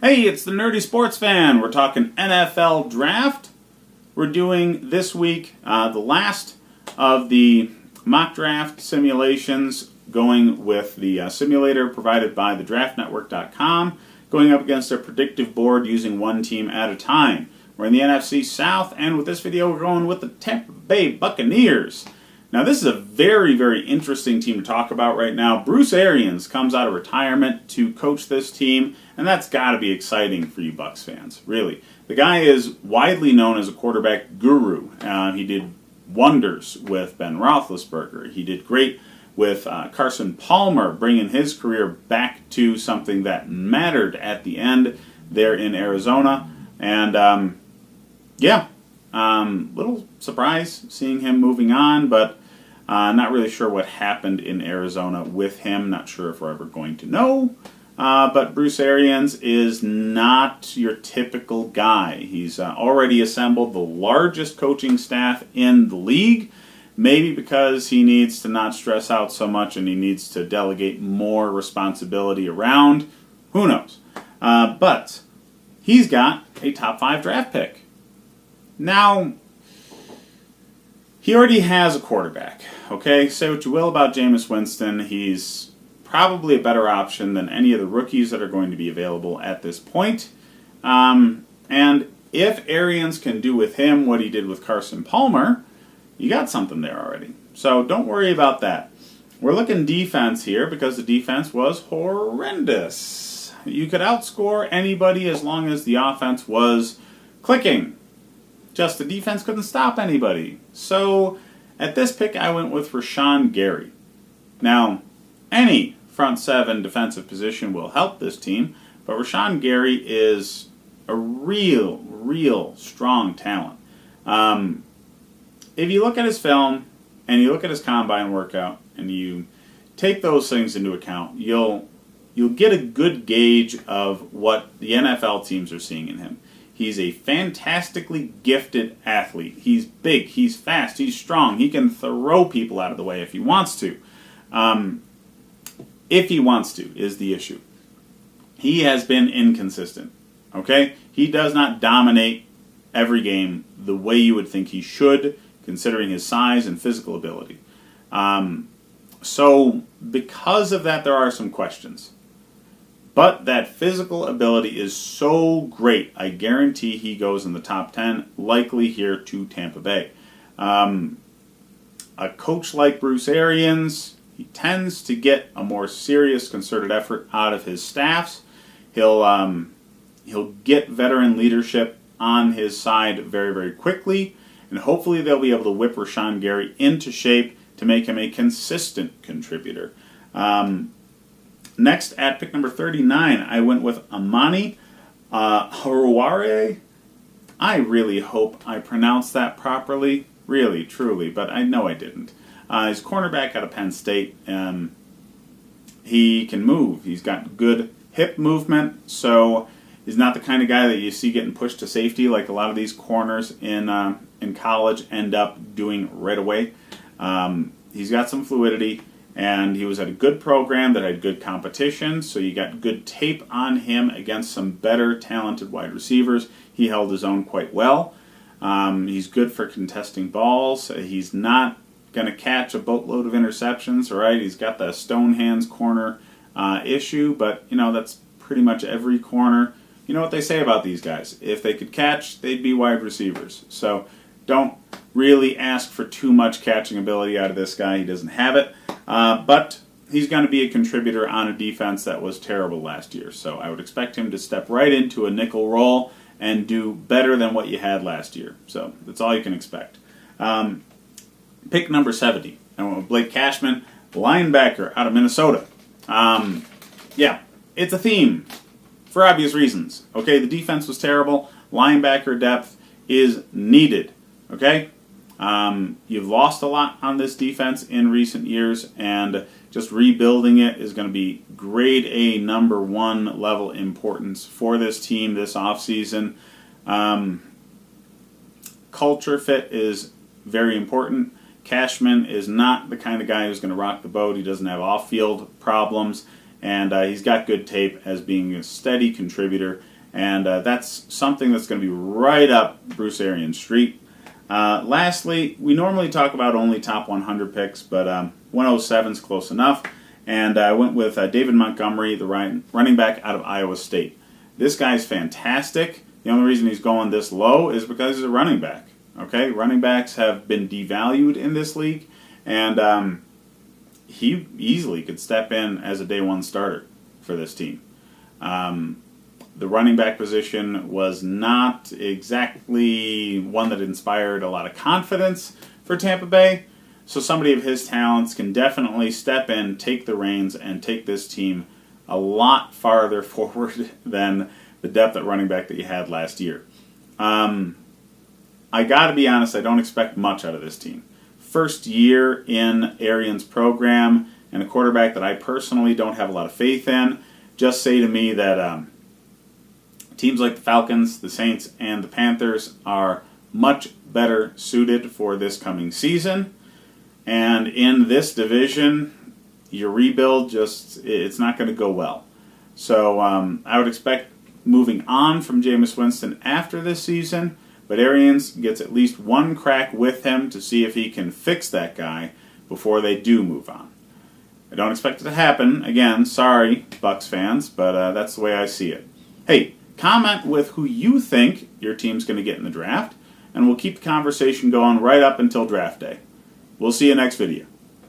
Hey, it's the Nerdy Sports Fan. We're talking NFL Draft. We're doing this week the last of the mock draft simulations, going with the simulator provided by thedraftnetwork.com, going up against a predictive board using one team at a time. We're in the NFC South, and with this video we're going with the Tampa Bay Buccaneers. Now this is a very, very interesting team to talk about right now. Bruce Ariens comes out of retirement to coach this team, and that's got to be exciting for you Bucs fans, really. The guy is widely known as a quarterback guru. He did wonders with Ben Roethlisberger. He did great with Carson Palmer, bringing his career back to something that mattered at the end there in Arizona. And little surprise seeing him moving on, but not really sure what happened in Arizona with him. Not sure if we're ever going to know. But Bruce Ariens is not your typical guy. He's already assembled the largest coaching staff in the league, maybe because he needs to not stress out so much and he needs to delegate more responsibility around. Who knows? But he's got a top 5 draft pick. Now, he already has a quarterback, okay? Say what you will about Jameis Winston. He's probably a better option than any of the rookies that are going to be available at this point. And if Arians can do with him what he did with Carson Palmer, you got something there already. So don't worry about that. We're looking defense here because the defense was horrendous. You could outscore anybody as long as the offense was clicking. Just the defense couldn't stop anybody. So at this pick, I went with Rashawn Gary. Now, any front 7 defensive position will help this team, but Rashawn Gary is a real strong talent. If you look at his film and you look at his combine workout and you take those things into account, you'll get a good gauge of what the NFL teams are seeing in him. He's a fantastically gifted athlete. He's big, he's fast, he's strong. He can throw people out of the way if he wants to. If he wants to is the issue. He has been inconsistent. Okay? He does not dominate every game the way you would think he should, considering his size and physical ability. So because of that, there are some questions. But that physical ability is so great, I guarantee he goes in the top 10, likely here to Tampa Bay. A coach like Bruce Ariens, he tends to get a more serious, concerted effort out of his staffs. He'll get veteran leadership on his side very, very quickly, and hopefully they'll be able to whip Rashawn Gary into shape to make him a consistent contributor. Next, at pick number 39, I went with Amani Haraware. I really hope I pronounced that properly, really, truly, but I know I didn't. He's a cornerback out of Penn State. He can move. He's got good hip movement, so he's not the kind of guy that you see getting pushed to safety like a lot of these corners in college end up doing right away. He's got some fluidity. And he was at a good program that had good competition, so you got good tape on him against some better talented wide receivers. He held his own quite well. He's good for contesting balls. He's not going to catch a boatload of interceptions, right? He's got the stone hands corner issue, but, that's pretty much every corner. You know what they say about these guys. If they could catch, they'd be wide receivers. So don't really ask for too much catching ability out of this guy. He doesn't have it. But he's going to be a contributor on a defense that was terrible last year. So I would expect him to step right into a nickel role and do better than what you had last year. So that's all you can expect. Pick number 70. I went with Blake Cashman, linebacker out of Minnesota. It's a theme for obvious reasons. Okay, the defense was terrible. Linebacker depth is needed. Okay? You've lost a lot on this defense in recent years, and just rebuilding it is going to be grade A, number 1 level importance for this team this offseason. Culture fit is very important. Cashman is not the kind of guy who's going to rock the boat. He doesn't have off-field problems, and he's got good tape as being a steady contributor, and that's something that's going to be right up Bruce Ariens' street. Lastly, we normally talk about only top 100 picks, but 107 is close enough, and I went with David Montgomery, the running back out of Iowa State. This guy's fantastic. The only reason he's going this low is because he's a running back. Okay, running backs have been devalued in this league, and he easily could step in as a day one starter for this team. The running back position was not exactly one that inspired a lot of confidence for Tampa Bay, so somebody of his talents can definitely step in, take the reins, and take this team a lot farther forward than the depth at running back that you had last year. I got to be honest, I don't expect much out of this team. First year in Arians' program, and a quarterback that I personally don't have a lot of faith in. Just say to me that teams like the Falcons, the Saints, and the Panthers are much better suited for this coming season. And in this division, your rebuild it's not going to go well. So I would expect moving on from Jameis Winston after this season, but Arians gets at least one crack with him to see if he can fix that guy before they do move on. I don't expect it to happen. Again, sorry, Bucs fans, but that's the way I see it. Hey, comment with who you think your team's going to get in the draft, and we'll keep the conversation going right up until draft day. We'll see you next video.